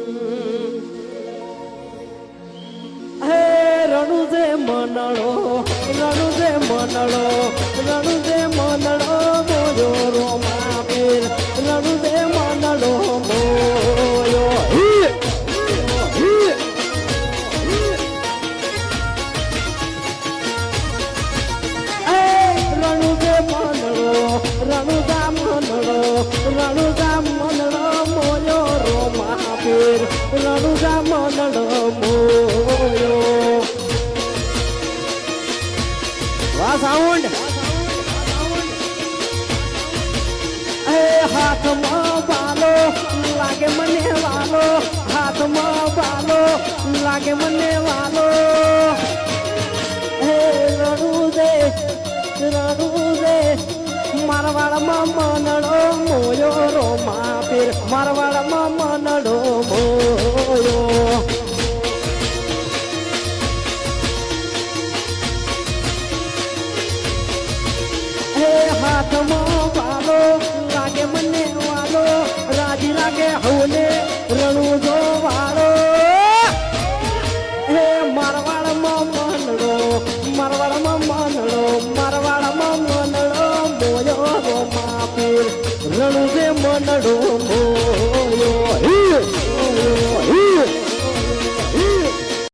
હે રણુજે મનડો રણુજે મનડો રણુજે મનડો મોયો રોમા પીર રણુજે મનડો મોયો રણુજા મનડો મોયો રોમા પીર રણુજા મનડો મોયો વાહ સાઉન્ડ એ હાથમાં બાલો લાગે મને વાલો હાથમાં બાલો લાગે મને વાલો હે રણુજે મારવાડમાં મનડો મોયો રોમા પીર મારવાડમાં મનડો મોયો હે હાથમાં વાલો લાગે મને વાલો રાજી લાગે હોને રણુજો વાળો હે મારવાડમાં મનડો મારવાડમાં મનડો મારવાડમાં મનડો મોયો રોમા પીર રણુજે મનડો મોયો